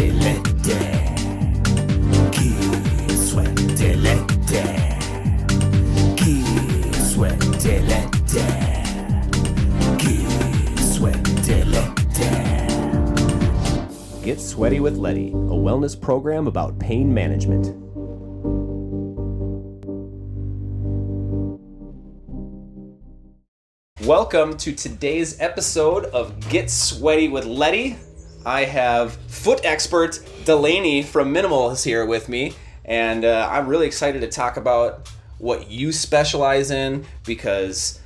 Get Sweaty with Letty, a wellness program about pain management. Welcome to today's episode of Get Sweaty with Letty. I have foot expert Delaney from Minnemals here with me, and I'm really excited to talk about what you specialize in, because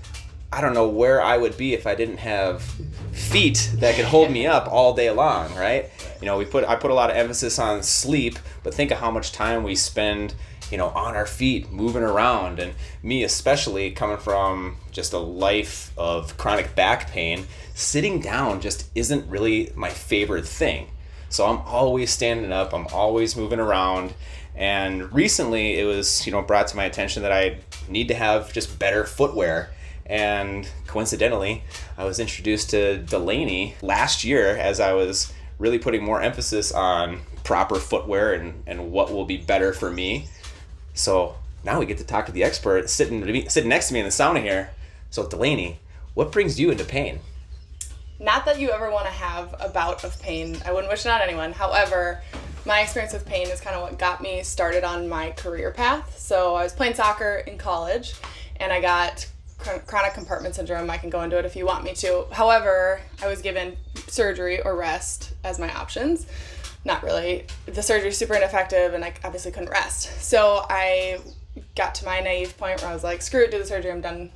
I don't know where I would be if I didn't have feet that could hold me up all day long, right? You know, I put a lot of emphasis on sleep, but think of how much time we spend, on our feet, moving around. And me especially, coming from just a life of chronic back pain, sitting down just isn't really my favorite thing. So I'm always standing up, I'm always moving around. And recently it was, brought to my attention that I need to have just better footwear. And coincidentally, I was introduced to Delaney last year as I was really putting more emphasis on proper footwear and what will be better for me. So now we get to talk to the expert sitting next to me in the sauna here. So Delaney, what brings you into pain? Not that you ever want to have a bout of pain. I wouldn't wish it on anyone. However, my experience with pain is kind of what got me started on my career path. So I was playing soccer in college, and I got chronic compartment syndrome. I can go into it if you want me to. However, I was given surgery or rest as my options. Not really. The surgery was super ineffective, and I obviously couldn't rest. So I got to my naive point where I was like, screw it, do the surgery. I'm done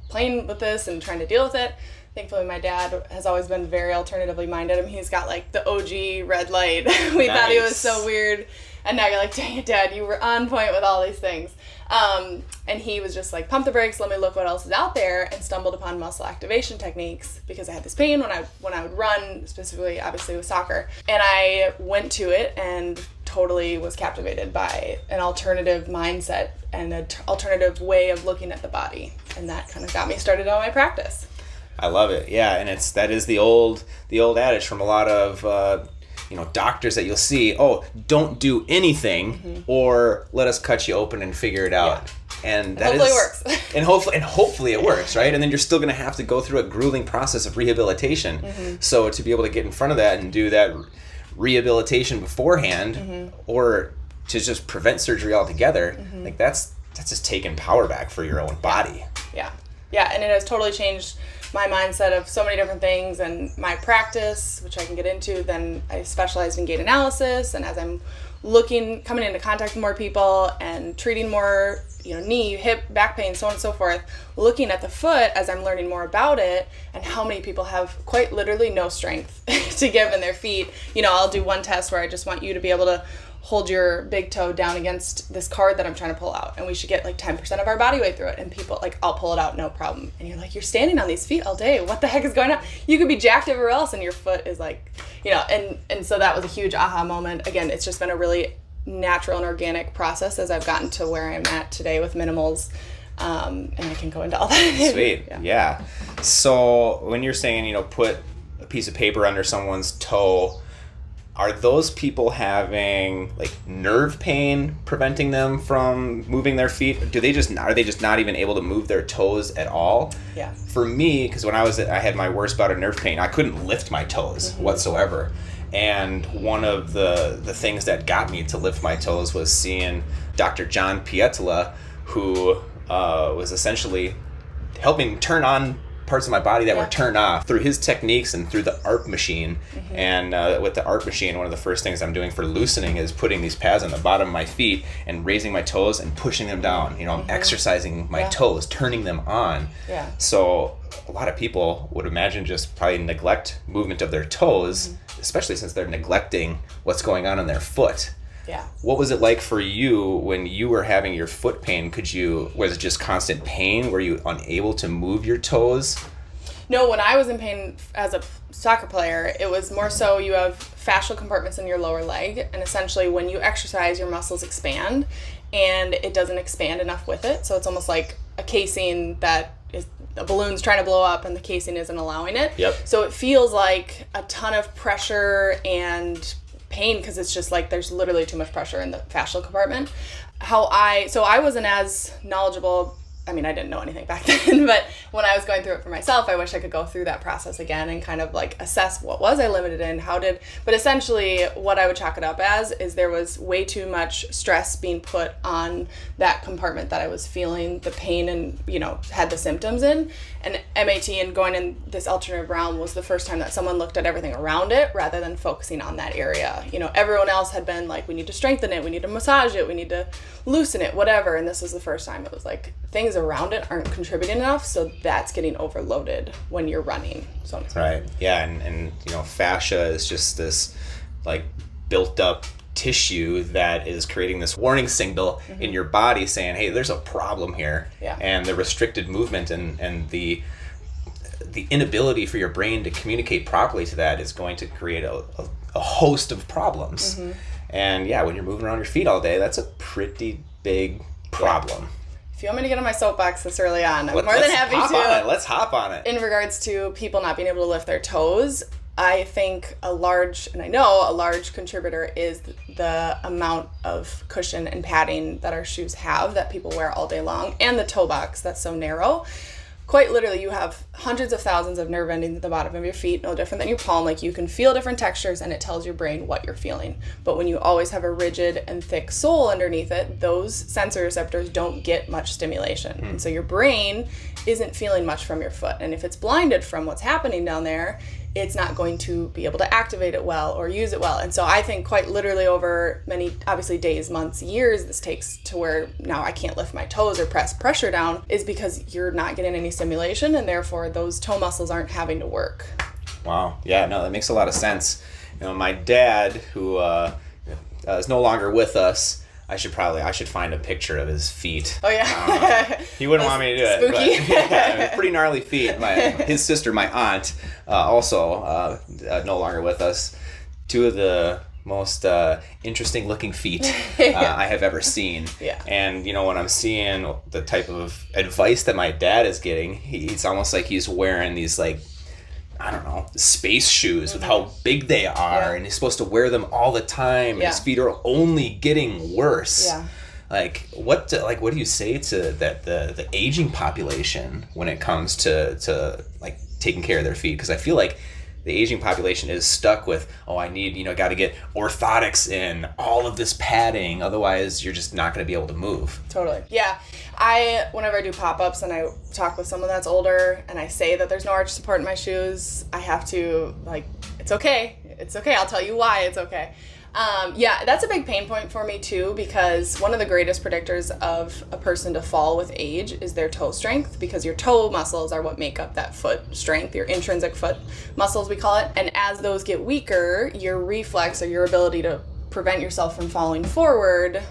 playing with this and trying to deal with it. Thankfully, my dad has always been very alternatively minded. I mean, he's got like the OG red light. We thought he was so weird. And now you're like, dang it, Dad, you were on point with all these things. And he was just like, pump the brakes, let me look what else is out there, and stumbled upon muscle activation techniques because I had this pain when I would run, specifically, obviously, with soccer. And I went to it and totally was captivated by an alternative mindset and an alternative way of looking at the body. And that kind of got me started on my practice. I love it. Yeah, and that is the old adage from a lot of doctors that you'll see. Oh, don't do anything, or let us cut you open and figure it out. Yeah. And that hopefully it works. and hopefully it works, right? And then you're still going to have to go through a grueling process of rehabilitation. So to be able to get in front of that and do that rehabilitation beforehand, or to just prevent surgery altogether, like that's just taking power back for your own body. Yeah, and it has totally changed my mindset of so many different things, and my practice, which I can get into. Then I specialized in gait analysis, and as I'm coming into contact with more people and treating more, knee, hip, back pain, so on and so forth, looking at the foot as I'm learning more about it and how many people have quite literally no strength to give in their feet. I'll do one test where I just want you to be able to hold your big toe down against this card that I'm trying to pull out, and we should get like 10% of our body weight through it, and people like, I'll pull it out, no problem. And you're like, you're standing on these feet all day, what the heck is going on? You could be jacked everywhere else and your foot is like, and so that was a huge aha moment. Again, it's just been a really natural and organic process as I've gotten to where I'm at today with Minnemals, and I can go into all that. Sweet. Yeah. So when you're saying, put a piece of paper under someone's toe, are those people having like nerve pain preventing them from moving their feet? Are they just not even able to move their toes at all? Yeah. For me, because when I had my worst bout of nerve pain, I couldn't lift my toes whatsoever. And one of the things that got me to lift my toes was seeing Dr. John Pietila, who was essentially helping turn on parts of my body that were turned off through his techniques and through the ARP machine. And with the ARP machine, one of the first things I'm doing for loosening is putting these pads on the bottom of my feet and raising my toes and pushing them down. I'm exercising my toes, turning them on. Yeah. So a lot of people would imagine just probably neglect movement of their toes, especially since they're neglecting what's going on in their foot. Yeah. What was it like for you when you were having your foot pain? Was it just constant pain? Were you unable to move your toes? No, when I was in pain as a soccer player, it was more so you have fascial compartments in your lower leg, and essentially when you exercise, your muscles expand, and it doesn't expand enough with it. So it's almost like a casing that is a balloon's trying to blow up and the casing isn't allowing it. Yep. So it feels like a ton of pressure and pain because it's just like there's literally too much pressure in the fascial compartment. So I wasn't as knowledgeable. I mean, I didn't know anything back then, but when I was going through it for myself, I wish I could go through that process again and kind of like assess what was I limited in, but essentially what I would chalk it up as is there was way too much stress being put on that compartment that I was feeling the pain and, had the symptoms in. And MAT and going in this alternative realm was the first time that someone looked at everything around it rather than focusing on that area. Everyone else had been like, we need to strengthen it, we need to massage it, we need to loosen it, whatever. And this was the first time it was like things around it aren't contributing enough, so that's getting overloaded when you're running. So right, yeah, and fascia is just this like built up tissue that is creating this warning signal in your body saying, hey, there's a problem here. Yeah. And the restricted movement and the inability for your brain to communicate properly to that is going to create a host of problems. And yeah, when you're moving around your feet all day, that's a pretty big problem. Yeah. If you want me to get on my soapbox this early on, I'm more than happy to. Let's hop on it. In regards to people not being able to lift their toes, I think a large contributor is the amount of cushion and padding that our shoes have that people wear all day long, and the toe box that's so narrow. Quite literally, you have hundreds of thousands of nerve endings at the bottom of your feet, no different than your palm. Like, you can feel different textures and it tells your brain what you're feeling. But when you always have a rigid and thick sole underneath it, those sensory receptors don't get much stimulation. And so your brain isn't feeling much from your foot. And if it's blinded from what's happening down there, it's not going to be able to activate it well or use it well. And so I think quite literally over many, obviously days, months, years, this takes to where now I can't lift my toes or press pressure down is because you're not getting any stimulation and therefore those toe muscles aren't having to work. Wow. Yeah, no, that makes a lot of sense. My dad, who is no longer with us, I should find a picture of his feet. Oh yeah. He wouldn't want me to do it. Spooky. But, yeah, pretty gnarly feet. His sister, my aunt, also no longer with us. Two of the most interesting looking feet I have ever seen. Yeah. And when I'm seeing the type of advice that my dad is getting, it's almost like he's wearing these like, I don't know, space shoes with how big they are, and he's supposed to wear them all the time, and his feet are only getting worse. Yeah. Like, what do you say to the aging population when it comes to like taking care of their feet? Because I feel like the aging population is stuck with, I need, got to get orthotics in, all of this padding, otherwise you're just not going to be able to move. Totally. Yeah. Whenever I do pop-ups and I talk with someone that's older and I say that there's no arch support in my shoes, I have to, it's okay. It's okay. I'll tell you why it's okay. That's a big pain point for me too, because one of the greatest predictors of a person to fall with age is their toe strength, because your toe muscles are what make up that foot strength, your intrinsic foot muscles we call it. And as those get weaker, your reflex or your ability to prevent yourself from falling forward,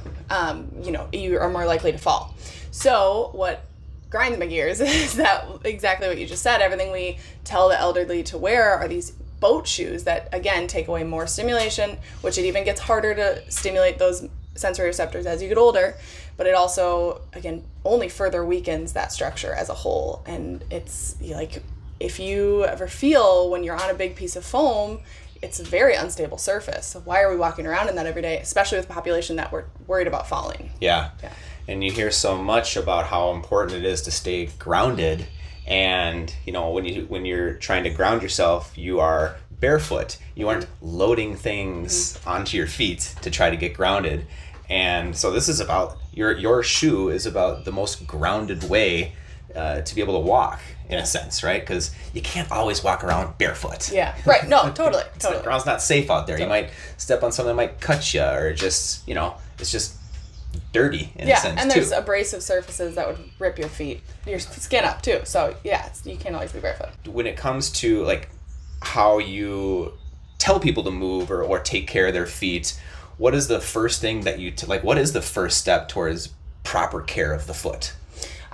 you are more likely to fall. So what grinds my gears is that exactly what you just said. Everything we tell the elderly to wear are these boat shoes that, again, take away more stimulation, which it even gets harder to stimulate those sensory receptors as you get older. But it also, again, only further weakens that structure as a whole. And it's like, if you ever feel when you're on a big piece of foam, it's a very unstable surface. So why are we walking around in that every day, especially with a population that we're worried about falling? Yeah. And you hear so much about how important it is to stay grounded. And when you're trying to ground yourself, you are barefoot. You aren't loading things onto your feet to try to get grounded. And so this is about your shoe is about the most grounded way to be able to walk, in a sense, right? Because you can't always walk around barefoot. Yeah, right. No, totally. The ground's not safe out there. Totally. You might step on something that might cut you, or just it's just dirty in a sense, and there's too. abrasive surfaces that would rip your skin up too. So you can't always be barefoot. When it comes to like how you tell people to move or take care of their feet, what is the first thing that what is the first step towards proper care of the foot?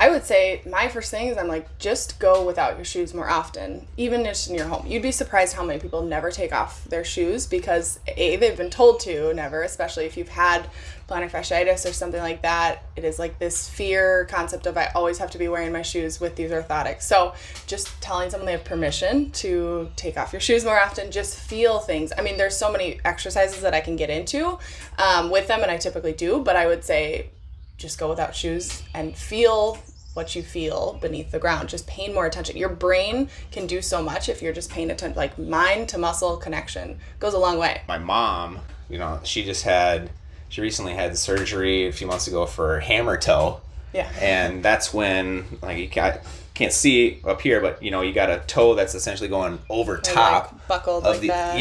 I would say my first thing is I'm like, just go without your shoes more often, even just in your home. You'd be surprised how many people never take off their shoes because A, they've been told to never, especially if you've had plantar fasciitis or something like that. It is like this fear concept of I always have to be wearing my shoes with these orthotics. So just telling someone they have permission to take off your shoes more often, just feel things. I mean, there's so many exercises that I can get into with them, and I typically do, but I would say just go without shoes and feel what you feel beneath the ground. Just paying more attention. Your brain can do so much if you're just paying attention. Like mind to muscle connection goes a long way. My mom, she recently had surgery a few months ago for her hammer toe. Yeah. And that's when, like, you can't see up here, but you got a toe that's essentially going over top, like buckled of like the that.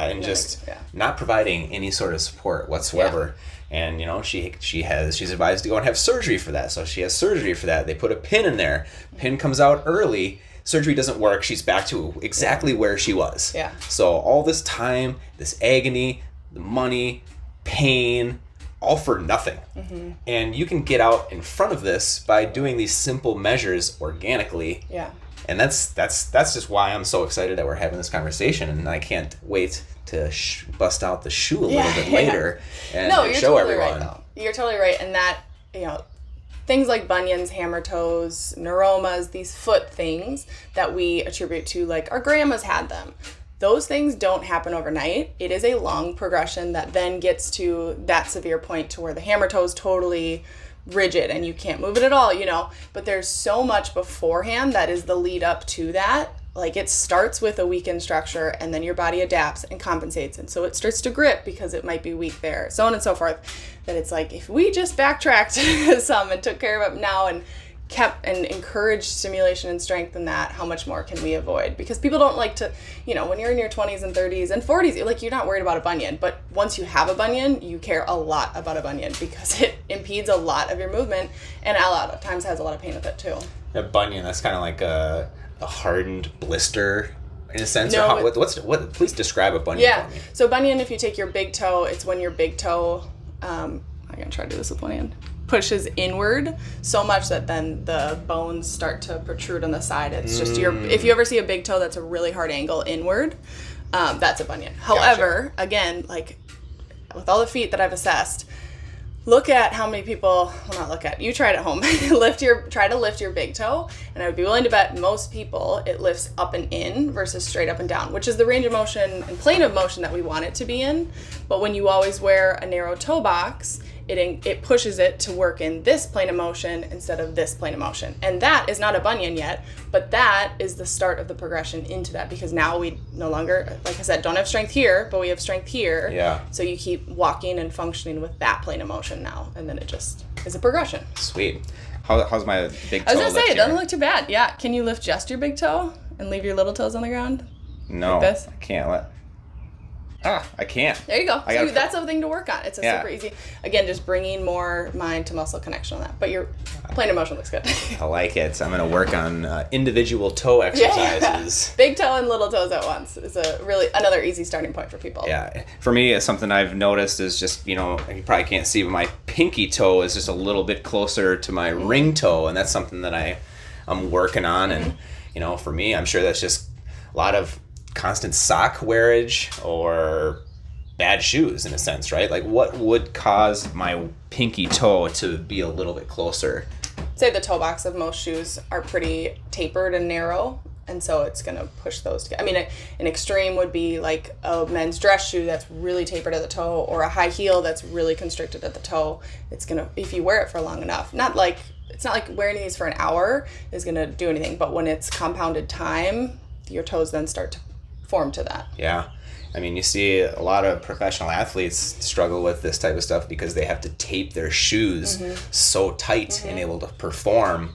and just not providing any sort of support whatsoever. Yeah. And she's advised to go and have surgery for that. So she has surgery for that. They put a pin in there. Pin comes out early. Surgery doesn't work. She's back to exactly where she was. Yeah. So all this time, this agony, the money, pain, all for nothing. Mm-hmm. And you can get out in front of this by doing these simple measures organically. Yeah. And that's just why I'm so excited that we're having this conversation, and I can't wait to bust out the shoe a little bit later and show totally everyone. Right, though. You're totally right, and that things like bunions, hammer toes, neuromas, these foot things that we attribute to like our grandmas had them. Those things don't happen overnight. It is a long progression that then gets to that severe point to where the hammer toe is totally rigid and you can't move it at all, but there's so much beforehand that is the lead up to that. Like it starts with a weakened structure and then your body adapts and compensates, and so it starts to grip because it might be weak there, so on and so forth. That it's like if we just backtracked some and took care of it now and kept and encouraged stimulation and strength in that, how much more can we avoid? Because people don't like to, when you're in your 20s and 30s and 40s, like you're not worried about a bunion, but once you have a bunion, you care a lot about a bunion because it impedes a lot of your movement and a lot of times has a lot of pain with it too. A bunion, that's kind of like a hardened blister in a sense. No, please describe a bunion for me. So bunion, if you take your big toe, it's when your big toe, I'm gonna try to do this with one hand, pushes inward so much that then the bones start to protrude on the side. It's just if you ever see a big toe that's a really hard angle inward, that's a bunion. However, again, like with all the feet that I've assessed, look at how many people, you try it at home, try to lift your big toe, and I would be willing to bet most people it lifts up and in versus straight up and down, which is the range of motion and plane of motion that we want it to be in. But when you always wear a narrow toe box, it pushes it to work in this plane of motion instead of this plane of motion. And that is not a bunion yet, but that is the start of the progression into that, because now we no longer, like I said, don't have strength here, but we have strength here. Yeah. So you keep walking and functioning with that plane of motion now, and then it just is a progression. Sweet. How's my big toe? I was going to say, it doesn't look too bad. Yeah. Can you lift just your big toe and leave your little toes on the ground? No, like this? I can't. I can't. There you go. So that's a thing to work on. It's super easy. Again, just bringing more mind to muscle connection on that. But your plane of motion looks good. I like it. So I'm going to work on individual toe exercises. Yeah. Big toe and little toes at once is another easy starting point for people. Yeah. For me, something I've noticed is just, you probably can't see, but my pinky toe is just a little bit closer to my ring toe. And that's something that I'm working on. And, for me, I'm sure that's just a lot of constant sock wearage or bad shoes in a sense, right? Like what would cause my pinky toe to be a little bit closer? Say the toe box of most shoes are pretty tapered and narrow, and so it's going to push those together. I mean, an extreme would be like a men's dress shoe that's really tapered at the toe, or a high heel that's really constricted at the toe. It's going to, if you wear it for long enough, it's not like wearing these for an hour is going to do anything, but when it's compounded time, your toes then start to form to that. Yeah. I mean, you see a lot of professional athletes struggle with this type of stuff because they have to tape their shoes so tight and able to perform.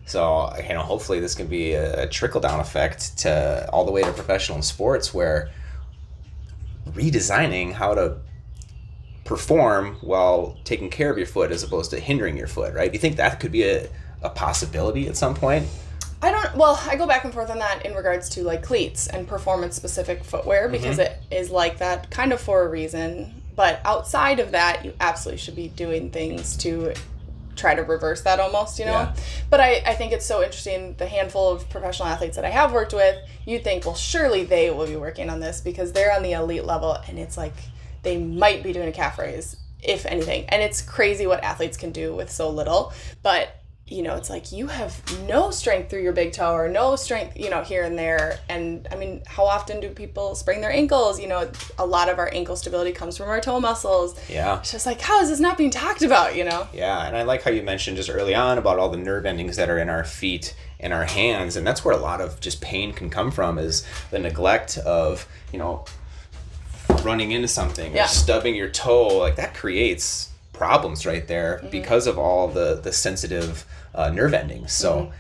So, hopefully this can be a trickle-down effect to all the way to professional sports, where redesigning how to perform while taking care of your foot as opposed to hindering your foot, right? Do you think that could be a possibility at some point? I go back and forth on that in regards to like cleats and performance specific footwear, because it is like that kind of for a reason. But outside of that, you absolutely should be doing things to try to reverse that almost, you know? Yeah. But I think it's so interesting, the handful of professional athletes that I have worked with, you think, well, surely they will be working on this because they're on the elite level, and it's like they might be doing a calf raise, if anything. And it's crazy what athletes can do with so little. But, you know, it's like you have no strength through your big toe or no strength, you know, here and there. And I mean, how often do people sprain their ankles? You know, a lot of our ankle stability comes from our toe muscles. Yeah. It's just like, how is this not being talked about, you know? Yeah, and I like how you mentioned just early on about all the nerve endings that are in our feet and our hands, and that's where a lot of just pain can come from, is the neglect of, you know, running into something or stubbing your toe. Like, that creates problems right there because of all the sensitive nerve endings. So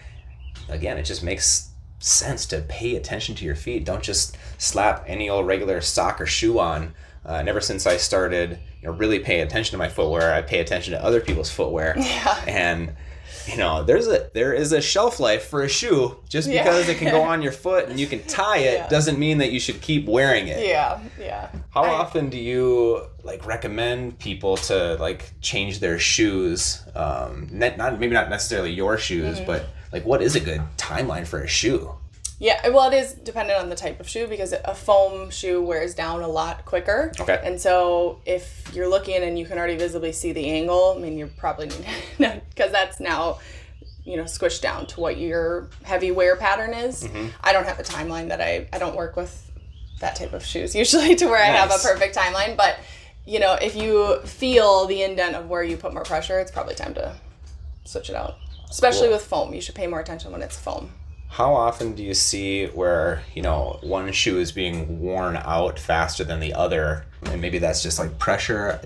again, it just makes sense to pay attention to your feet. Don't just slap any old regular sock or shoe on. And ever since I started, you know, really paying attention to my footwear, I pay attention to other people's footwear. Yeah. And you know, there is a shelf life for a shoe. Just because it can go on your foot and you can tie it doesn't mean that you should keep wearing it. Yeah. How often do you like recommend people to like change their shoes? Maybe not necessarily your shoes, but like, what is a good timeline for a shoe? Yeah, well, it is dependent on the type of shoe, because a foam shoe wears down a lot quicker. Okay. And so if you're looking and you can already visibly see the angle, I mean, you probably need to, because that's now, you know, squished down to what your heavy wear pattern is. I don't have a timeline that I don't work with that type of shoes usually to where I have a perfect timeline. But, you know, if you feel the indent of where you put more pressure, it's probably time to switch it out. Especially with foam. You should pay more attention when it's foam. How often do you see where, you know, one shoe is being worn out faster than the other, and maybe that's just like pressure?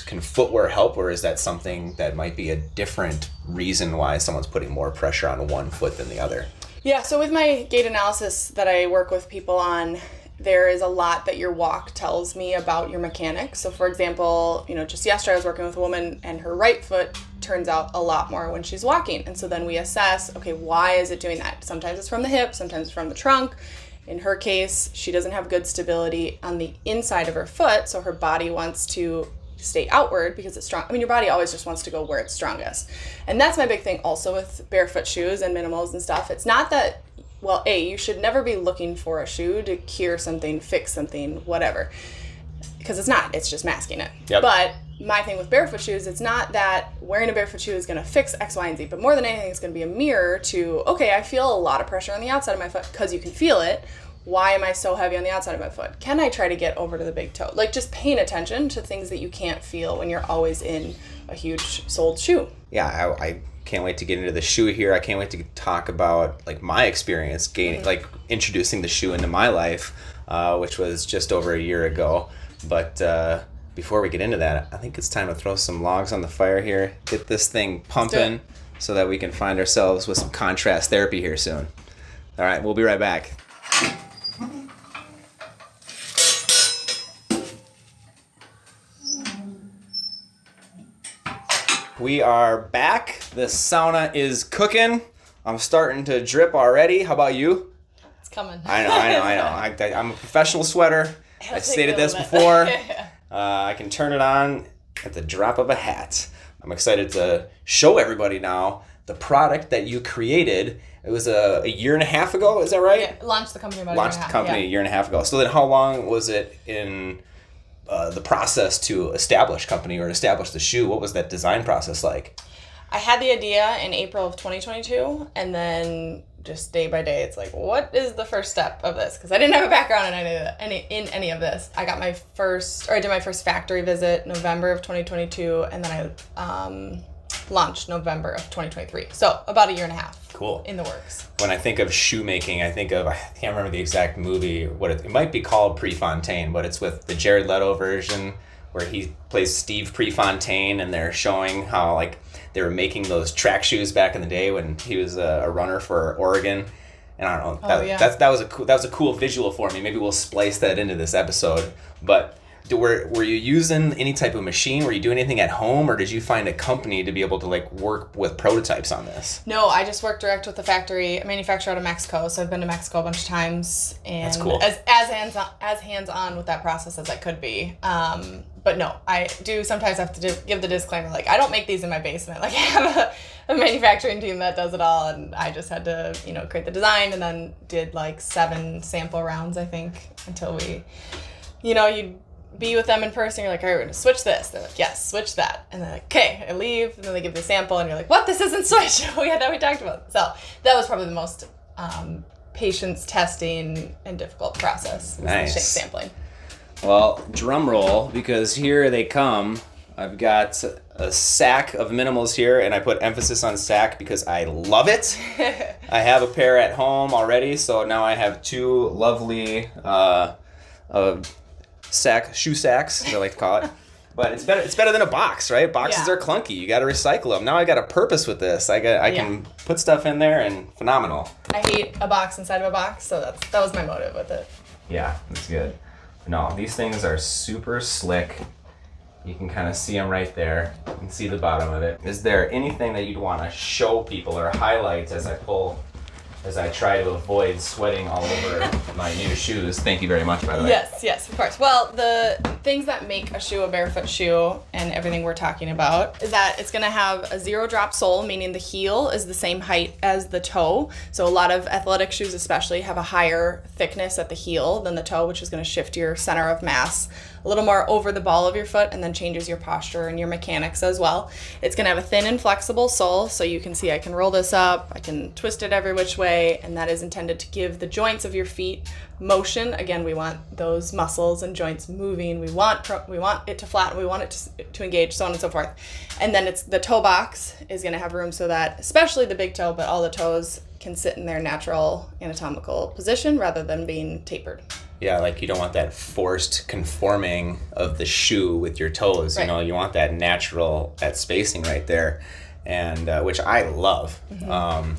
Can footwear help, or is that something that might be a different reason why someone's putting more pressure on one foot than the other? Yeah, so with my gait analysis that I work with people on, there is a lot that your walk tells me about your mechanics. So for example, you know, just yesterday I was working with a woman and her right foot turns out a lot more when she's walking. And so then we assess, okay, why is it doing that? Sometimes it's from the hip, sometimes it's from the trunk. In her case, she doesn't have good stability on the inside of her foot, so her body wants to stay outward because it's strong. I mean, your body always just wants to go where it's strongest. And that's my big thing also with barefoot shoes and minimals and stuff. It's not that, well, you should never be looking for a shoe to cure something, fix something, whatever. Because it's not. It's just masking it. Yep. But my thing with barefoot shoes, it's not that wearing a barefoot shoe is going to fix X, Y, and Z. But more than anything, it's going to be a mirror to, okay, I feel a lot of pressure on the outside of my foot because you can feel it. Why am I so heavy on the outside of my foot? Can I try to get over to the big toe? Like, just paying attention to things that you can't feel when you're always in a huge soled shoe. Yeah, I can't wait to get into the shoe here. I can't wait to talk about like my experience like introducing the shoe into my life, which was just over a year ago. But before we get into that, I think it's time to throw some logs on the fire here, get this thing pumping so that we can find ourselves with some contrast therapy here soon. All right, we'll be right back. We are back. The sauna is cooking. I'm starting to drip already. How about you? It's coming. I know. I'm a professional sweater. I stated this before. I can turn it on at the drop of a hat. I'm excited to show everybody now the product that you created. It was a year and a half ago, is that right? Yeah, launched the company about a year and a half ago. So then how long was it in the process to establish the shoe? What was that design process like? I had the idea in April of 2022, and then just day by day, it's like, what is the first step of this? Because I didn't have a background in any of this. I did my first factory visit November of 2022, and then I launched November of 2023. So about a year and a half. Cool. In the works. When I think of shoemaking, I can't remember the exact movie, it might be called Prefontaine, but it's with the Jared Leto version where he plays Steve Prefontaine, and they're showing how like they were making those track shoes back in the day when he was a runner for Oregon. And I don't know, that was a cool visual for me. Maybe we'll splice that into this episode. But Were you using any type of machine? Were you doing anything at home, or did you find a company to be able to like work with prototypes on this? No, I just work direct with the factory. I manufacture out of Mexico, so I've been to Mexico a bunch of times, and that's cool. as hands-on with that process as I could be. But no, I do sometimes have to give the disclaimer, like, I don't make these in my basement. Like, I have a manufacturing team that does it all, and I just had to, create the design, and then did like 7 sample rounds, I think, until we, you'd be with them in person, you're like, all right, we're going to switch this. They're like, yes, switch that. And they're like, okay, I leave, and then they give you a sample, and you're like, what? This isn't switched. We talked about. So that was probably the most patience testing and difficult process. Nice. Sampling. Well, drum roll, because here they come. I've got a sack of Minnemals here, and I put emphasis on sack because I love it. I have a pair at home already, so now I have 2 lovely shoe sacks, as I like to call it. But it's better than a box, right? Boxes are clunky. You got to recycle them. Now I got a purpose with this. I can put stuff in there, and phenomenal. I hate a box inside of a box, so that was my motive with it. Yeah, that's good. No, these things are super slick. You can kind of see them right there. You can see the bottom of it. Is there anything that you'd want to show people or highlight as I try to avoid sweating all over my new shoes? Thank you very much, by the way. Yes, of course. Well, the things that make a shoe a barefoot shoe and everything we're talking about is that it's going to have a 0 drop sole, meaning the heel is the same height as the toe. So a lot of athletic shoes especially have a higher thickness at the heel than the toe, which is going to shift your center of mass a little more over the ball of your foot and then changes your posture and your mechanics as well. It's going to have a thin and flexible sole, so you can see I can roll this up, I can twist it every which way, and that is intended to give the joints of your feet motion. Again, we want those muscles and joints moving. We want it to flatten, we want it to engage, so on and so forth. And then the toe box is going to have room so that, especially the big toe, but all the toes can sit in their natural anatomical position rather than being tapered. Yeah, like you don't want that forced conforming of the shoe with your toes. Right. You want that that spacing right there, and which I love. Mm-hmm.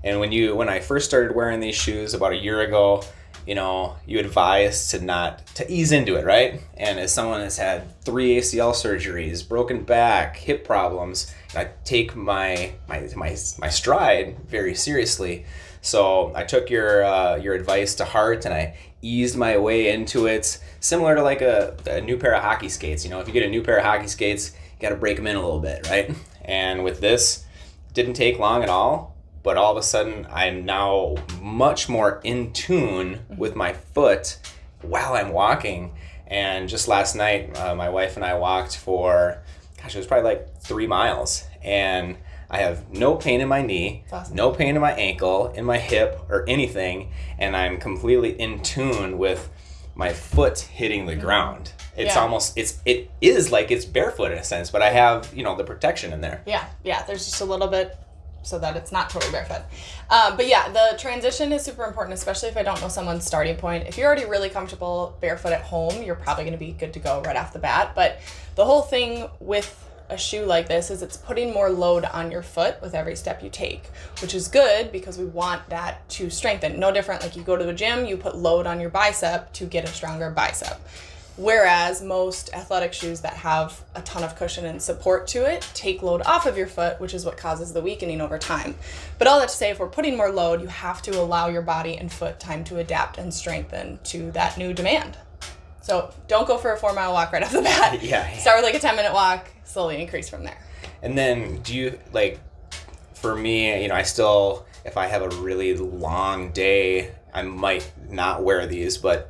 And when I first started wearing these shoes about a year ago, you advised to ease into it, right? And as someone that's had 3 ACL surgeries, broken back, hip problems, I take my stride very seriously. So I took your advice to heart, and I eased my way into it, similar to like a new pair of hockey skates. If you get a new pair of hockey skates, you got to break them in a little bit, right? And with this, didn't take long at all, but all of a sudden I'm now much more in tune with my foot while I'm walking. And just last night, my wife and I walked for, it was probably like 3 miles, and I have no pain in my knee, awesome. No pain in my ankle, in my hip, or anything, and I'm completely in tune with my foot hitting the ground. It's almost, it is like it's barefoot in a sense, but I have, the protection in there. Yeah, there's just a little bit so that it's not totally barefoot. But yeah, the transition is super important, especially if I don't know someone's starting point. If you're already really comfortable barefoot at home, you're probably going to be good to go right off the bat. But the whole thing with a shoe like this is it's putting more load on your foot with every step you take, which is good because we want that to strengthen. No different, like you go to the gym, you put load on your bicep to get a stronger bicep. Whereas most athletic shoes that have a ton of cushion and support to it take load off of your foot, which is what causes the weakening over time. But all that to say, if we're putting more load, you have to allow your body and foot time to adapt and strengthen to that new demand. So don't go for a 4-mile walk right off the bat. Yeah. Start with like a 10-minute walk, slowly increase from there. And then do you, for me, I still, if I have a really long day, I might not wear these, but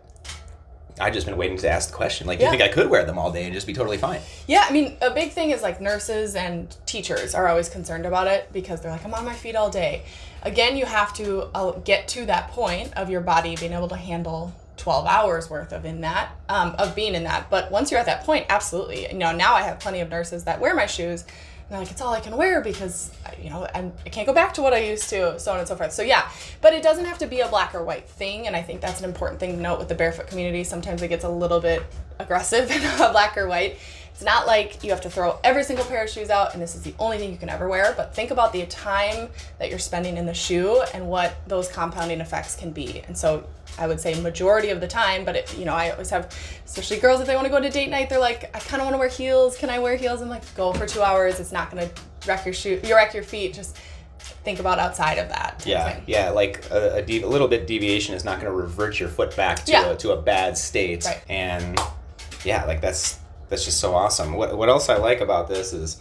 I've just been waiting to ask the question. Do you think I could wear them all day and just be totally fine? Yeah, I mean, a big thing is nurses and teachers are always concerned about it because they're like, I'm on my feet all day. Again, you have to get to that point of your body being able to handle 12 hours worth of being in that. But once you're at that point, absolutely. Now I have plenty of nurses that wear my shoes. And they're like, it's all I can wear because, I can't go back to what I used to, so on and so forth. So yeah, but it doesn't have to be a black or white thing. And I think that's an important thing to note with the barefoot community. Sometimes it gets a little bit aggressive in a black or white. It's not like you have to throw every single pair of shoes out and this is the only thing you can ever wear, but think about the time that you're spending in the shoe and what those compounding effects can be. And so I would say majority of the time, but I always have, especially girls, if they want to go to date night, they're like, I kind of want to wear heels. Can I wear heels? I'm like, go for 2 hours. It's not going to wreck your feet. Just think about outside of that. Yeah. Like a little bit deviation is not going to revert your foot back to a bad state. Right. And yeah, like that's just so awesome. What else I like about this is,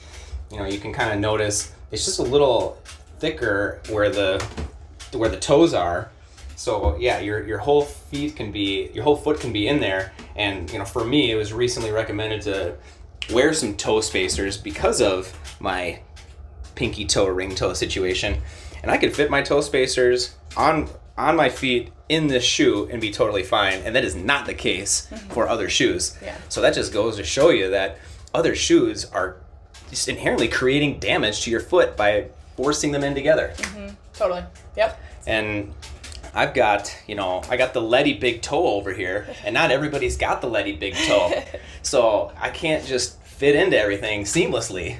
you can kind of notice it's just a little thicker where the toes are. So yeah, your whole foot can be in there. And for me, it was recently recommended to wear some toe spacers because of my pinky toe, ring toe situation. And I could fit my toe spacers on my feet in this shoe and be totally fine. And that is not the case for other shoes. Yeah. So that just goes to show you that other shoes are just inherently creating damage to your foot by forcing them in together. Totally. Yep. And I've got, I got the Letty big toe over here, and not everybody's got the Letty big toe. So I can't just fit into everything seamlessly.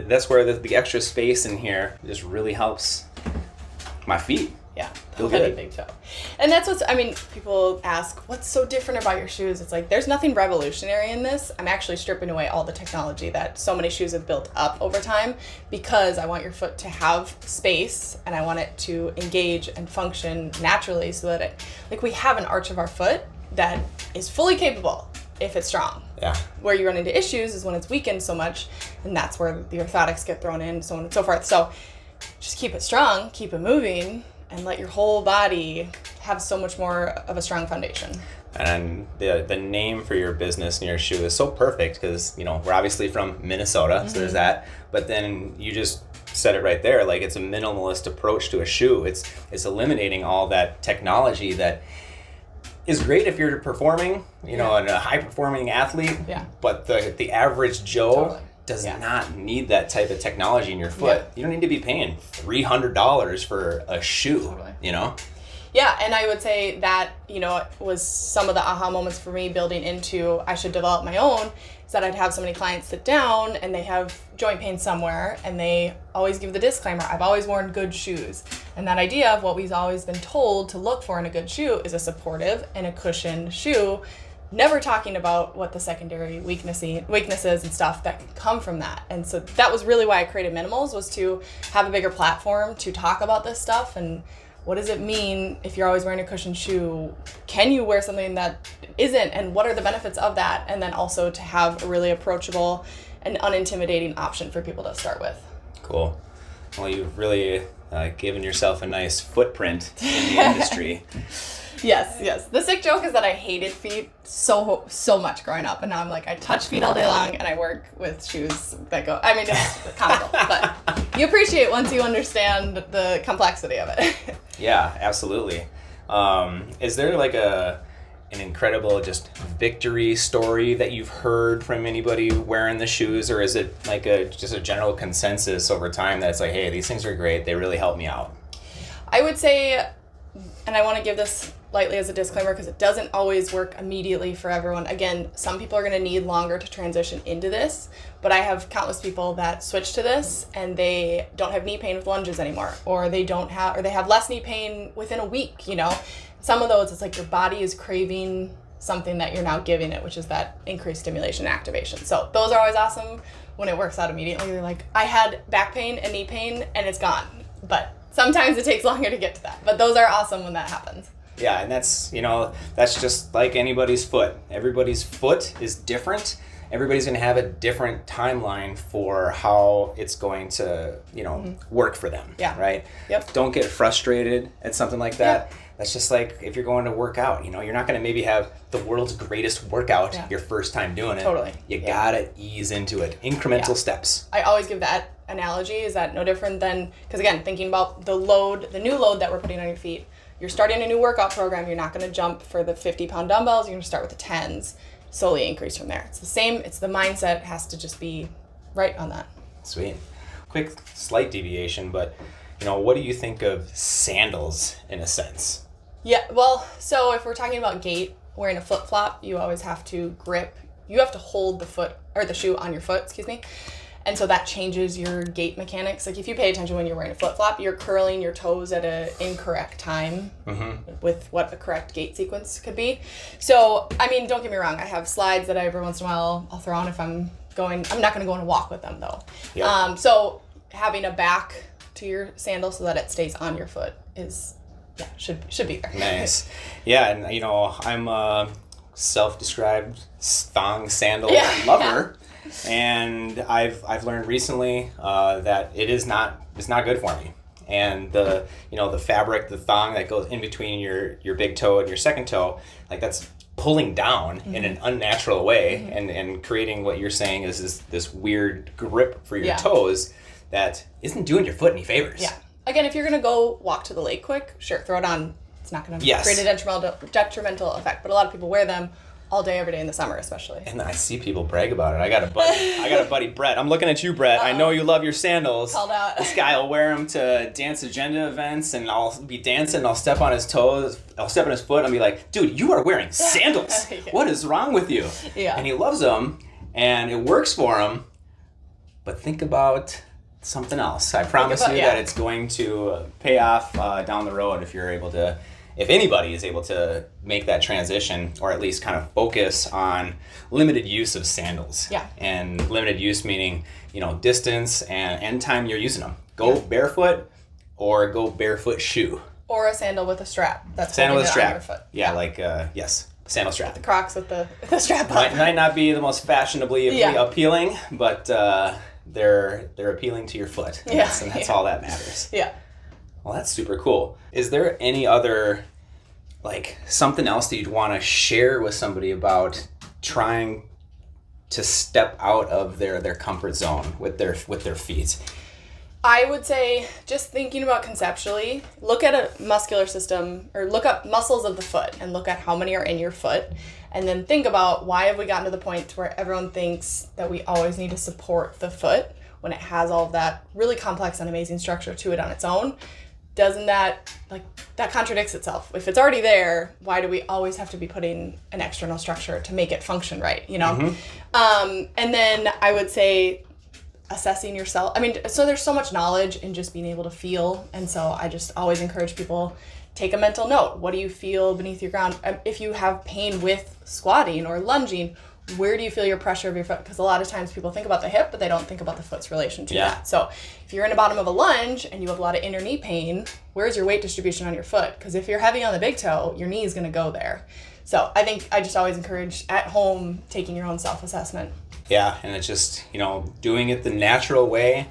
That's where the extra space in here just really helps my feet. Yeah, feel good. Big toe. And that's people ask, what's so different about your shoes? It's like, there's nothing revolutionary in this. I'm actually stripping away all the technology that so many shoes have built up over time because I want your foot to have space and I want it to engage and function naturally so that we have an arch of our foot that is fully capable if it's strong. Yeah. Where you run into issues is when it's weakened so much, and that's where the orthotics get thrown in, so on and so forth. So just keep it strong, keep it moving, and let your whole body have so much more of a strong foundation. And the name for your business and your shoe is so perfect because, we're obviously from Minnesota, so there's that. But then you just said it right there, like it's a minimalist approach to a shoe. It's eliminating all that technology that is great if you're performing, and a high-performing athlete. Yeah. But the average Joe... Totally. Does not need that type of technology in your foot. Yeah. You don't need to be paying $300 for a shoe, Totally. Yeah, and I would say that, was some of the aha moments for me building into I should develop my own, is that I'd have so many clients sit down and they have joint pain somewhere and they always give the disclaimer, I've always worn good shoes. And that idea of what we've always been told to look for in a good shoe is a supportive and a cushioned shoe, never talking about what the secondary weaknesses and stuff that can come from that. And so that was really why I created Minnemals, was to have a bigger platform to talk about this stuff and what does it mean if you're always wearing a cushioned shoe? Can you wear something that isn't? And what are the benefits of that? And then also to have a really approachable and unintimidating option for people to start with. Cool. Well, you've really given yourself a nice footprint in the industry. Yes. The sick joke is that I hated feet so much growing up, and now I'm like, I touch feet all day long, and I work with shoes that go. It's comical, but you appreciate once you understand the complexity of it. Yeah, absolutely. Is there like an incredible just victory story that you've heard from anybody wearing the shoes, or is it like just a general consensus over time that's like, hey, these things are great, they really help me out? I would say, and I want to give this lightly as a disclaimer because it doesn't always work immediately for everyone. Again, some people are going to need longer to transition into this, but I have countless people that switch to this and they don't have knee pain with lunges anymore, or they have less knee pain within a week. Some of those, it's like your body is craving something that you're now giving it, which is that increased stimulation and activation. So those are always awesome when it works out immediately. They're like, I had back pain and knee pain and it's gone, but sometimes it takes longer to get to that. But those are awesome when that happens. Yeah, and that's just like anybody's foot. Everybody's foot is different. Everybody's going to have a different timeline for how it's going to, work for them. Yeah. Right? Yep. Don't get frustrated at something like that. Yeah. That's just like if you're going to work out, you're not going to maybe have the world's greatest workout your first time doing it. Totally. You got to ease into it. Incremental steps. I always give that analogy. Is that no different than, because again, thinking about the new load that we're putting on your feet. You're starting a new workout program, you're not going to jump for the 50-pound dumbbells, you're going to start with the 10s, slowly increase from there. It's the same, it's the mindset has to just be right on that. Sweet. Quick, slight deviation, but, what do you think of sandals in a sense? Yeah, well, so if we're talking about gait, wearing a flip-flop, you always have to grip, you have to hold the shoe on your foot, And so that changes your gait mechanics. Like if you pay attention when you're wearing a flip-flop, you're curling your toes at an incorrect time with what the correct gait sequence could be. So, I mean, don't get me wrong. I have slides that every once in a while I'll throw on if I'm not going to go on a walk with them though. Yep. So having a back to your sandal so that it stays on your foot is, should be there. Nice. Yeah, and you know, I'm a self-described thong sandal lover. And I've learned recently that it's not good for me. And the fabric, the thong that goes in between your big toe and your second toe, like that's pulling down in an unnatural way and creating what you're saying is this weird grip for your toes that isn't doing your foot any favors. Yeah. Again, if you're gonna go walk to the lake quick, sure, throw it on. It's not gonna create a detrimental effect. But a lot of people wear them all day, every day in the summer, especially. And I see people brag about it. I got a buddy, Brett. I'm looking at you, Brett. I know you love your sandals. Called out. This guy will wear them to dance agenda events, and I'll be dancing, and I'll step on his toes, I'll step on his foot, and I'll be like, dude, you are wearing sandals. What is wrong with you? Yeah. And he loves them, and it works for him, but think about something else. I promise you that it's going to pay off down the road if anybody is able to make that transition, or at least kind of focus on limited use of sandals. Yeah. And limited use meaning, distance and time you're using them. Go barefoot or go barefoot shoe. Or a sandal with a strap. That's sandal with a strap. On your foot. Yeah, yes. Sandal strap. The Crocs with the strap on. Might not be the most fashionably appealing, but they're appealing to your foot. And that's all that matters. Yeah. Well, that's super cool. Is there any other, something else that you'd want to share with somebody about trying to step out of their comfort zone with their feet? I would say, just thinking about conceptually, look at a muscular system, or look up muscles of the foot and look at how many are in your foot, and then think about why have we gotten to the point where everyone thinks that we always need to support the foot when it has all of that really complex and amazing structure to it on its own. Doesn't that contradicts itself? If it's already there, why do we always have to be putting an external structure to make it function right, And then I would say assessing yourself. I mean, so there's so much knowledge in just being able to feel. And so I just always encourage people, take a mental note. What do you feel beneath your ground? If you have pain with squatting or lunging, where do you feel your pressure of your foot? Because a lot of times people think about the hip, but they don't think about the foot's relation to that. So if you're in the bottom of a lunge and you have a lot of inner knee pain, where's your weight distribution on your foot? Because if you're heavy on the big toe, your knee is going to go there. So I think I just always encourage at home taking your own self-assessment. Yeah, and it's just, doing it the natural way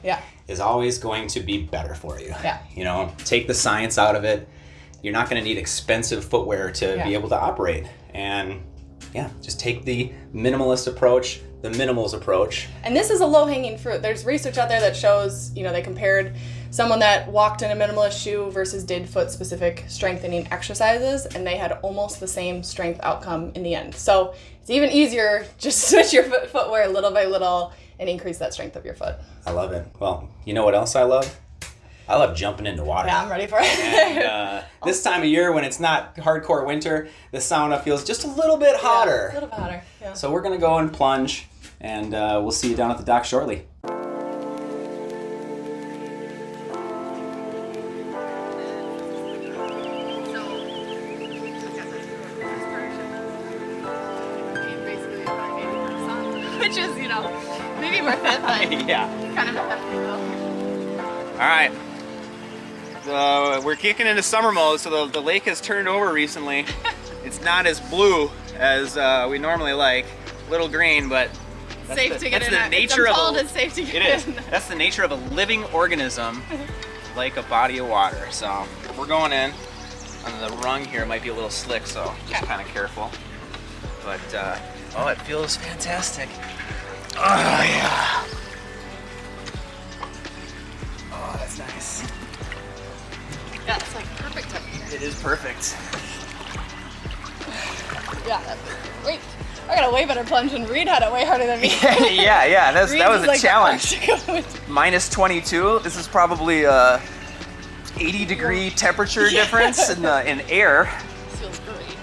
is always going to be better for you. Yeah. Take the science out of it. You're not going to need expensive footwear to be able to operate. And just take the minimalist approach, the minimals approach. And this is a low-hanging fruit. There's research out there that shows, they compared someone that walked in a minimalist shoe versus did foot-specific strengthening exercises, and they had almost the same strength outcome in the end. So it's even easier just to switch your footwear little by little and increase that strength of your foot. I love it. Well, you know what else I love? I love jumping into water. Yeah, I'm ready for it. And this time of year, when it's not hardcore winter, the sauna feels just a little bit hotter. A little bit hotter, yeah. So we're going to go and plunge, and we'll see you down at the dock shortly. Which is, maybe worth it, but kind of a hefty bill. All right. We're kicking into summer mode, so the lake has turned over recently. It's not as blue as we normally like. Little green, but that's safe to get in. The nature of it's safe to get in. It is. That's the nature of a living organism, like a body of water. So we're going in. And the rung here might be a little slick, so just kind of careful. But it feels fantastic. Oh yeah. Oh, that's nice. Yeah, it's perfect temperature. It is perfect. Yeah, wait. I got a way better plunge than Reed had it way harder than me. yeah, that was a challenge. -22. This is probably 80-degree temperature difference in air. This feels great.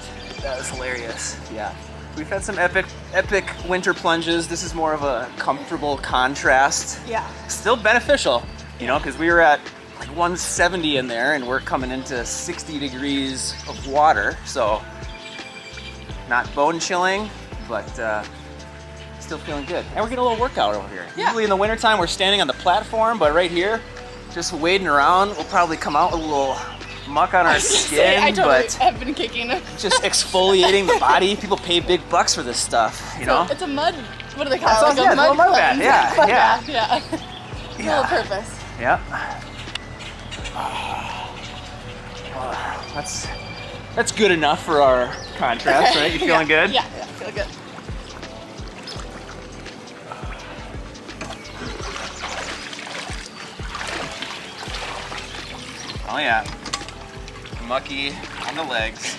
That was hilarious. Yeah. We've had some epic winter plunges. This is more of a comfortable contrast. Yeah. Still beneficial, you know, because we were at like 170 in there and we're coming into 60 degrees of water. So not bone chilling, but still feeling good. And we're getting a little workout over here. Yeah. Usually in the wintertime we're standing on the platform, but right here, just wading around, we'll probably come out with a little muck on our skin, I totally but have been kicking it. just exfoliating the body. People pay big bucks for this stuff, you know? It's a mud, what do they call it? Like a mud bath. Yeah. Little purpose. Yep. That's good enough for our contrast, right? You feeling good? Yeah, I feel good. Oh yeah. Mucky on the legs.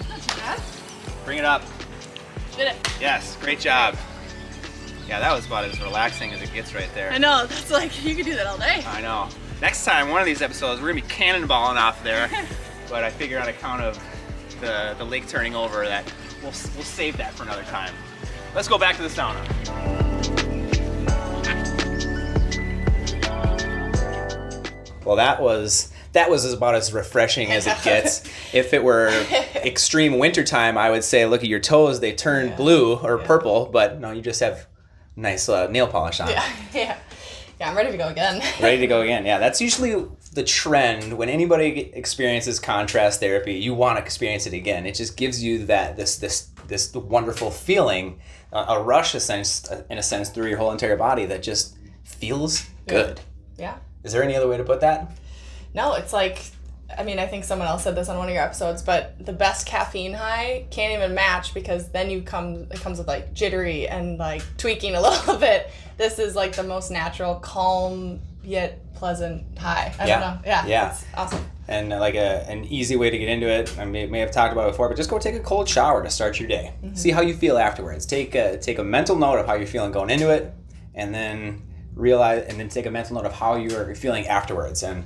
Not too bad. Bring it up. Did it. Yes, great job. Yeah, that was about as relaxing as it gets right there. I know, that's like, you could do that all day. I know. Next time, one of these episodes, we're gonna be cannonballing off there. But I figure on account of the lake turning over that we'll save that for another time. Let's go back to the sauna. Well, that was about as refreshing as it gets. If it were extreme wintertime, I would say, look at your toes, they turn blue or purple, but no, you just have nice nail polish on. Yeah, I'm ready to go again. Ready to go again. Yeah, that's usually the trend. When anybody experiences contrast therapy, you want to experience it again. It just gives you that this wonderful feeling, a rush in a sense through your whole entire body that just feels good. Yeah. Is there any other way to put that? No, it's like, I mean, I think someone else said this on one of your episodes, but the best caffeine high can't even match, because then it comes with like jittery and like tweaking a little bit. This is like the most natural, calm, yet pleasant high. I don't know. Yeah. It's awesome. And like an easy way to get into it, I may have talked about it before, but just go take a cold shower to start your day. Mm-hmm. See how you feel afterwards. Take a mental note of how you're feeling going into it, and then take a mental note of how you are feeling afterwards, and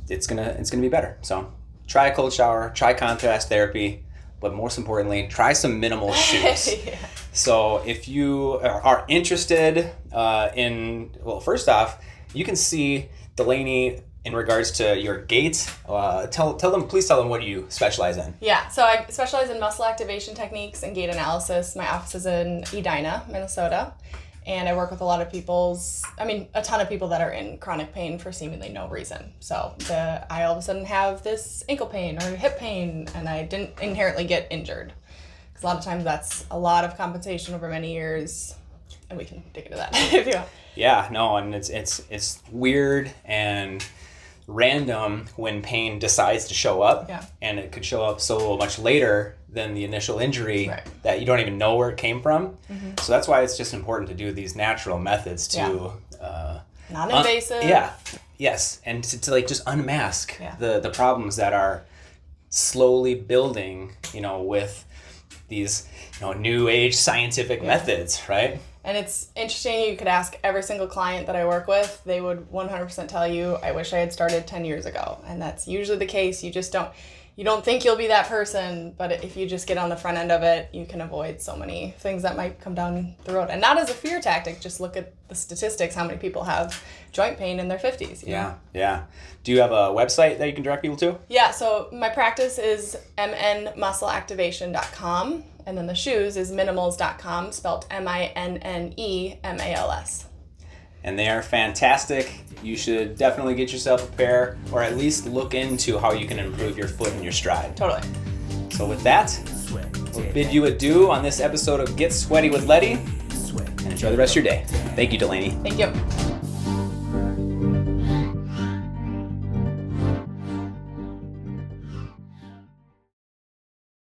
it's gonna be better. So try a cold shower, try contrast therapy, but most importantly, try some Minnemalist Shoes. Yeah. So if you are interested first off, you can see Delaney in regards to your gait. Please tell them what you specialize in. Yeah, so I specialize in muscle activation techniques and gait analysis. My office is in Edina, Minnesota. And I work with a ton of people that are in chronic pain for seemingly no reason. So I all of a sudden have this ankle pain or hip pain, and I didn't inherently get injured. Because a lot of times that's a lot of compensation over many years, and we can dig into that if you want. Yeah, no, and it's weird and random when pain decides to show up, and it could show up so much later than the initial injury that you don't even know where it came from. Mm-hmm. So that's why it's just important to do these natural methods to non-invasive. Yes, and to like just unmask the problems that are slowly building, with these new age scientific methods, right? And it's interesting, you could ask every single client that I work with, they would 100% tell you, I wish I had started 10 years ago. And that's usually the case. You don't think you'll be that person, but if you just get on the front end of it, you can avoid so many things that might come down the road. And not as a fear tactic, just look at the statistics, how many people have joint pain in their 50s. Yeah. Do you have a website that you can direct people to? Yeah, so my practice is mnmuscleactivation.com, and then the shoes is minnemals.com, spelled MINNEMALS. And they are fantastic. You should definitely get yourself a pair, or at least look into how you can improve your foot and your stride. Totally. So with that, we'll bid you adieu on this episode of Get Sweaty with Letty, and enjoy the rest of your day. Thank you, Delaney. Thank you.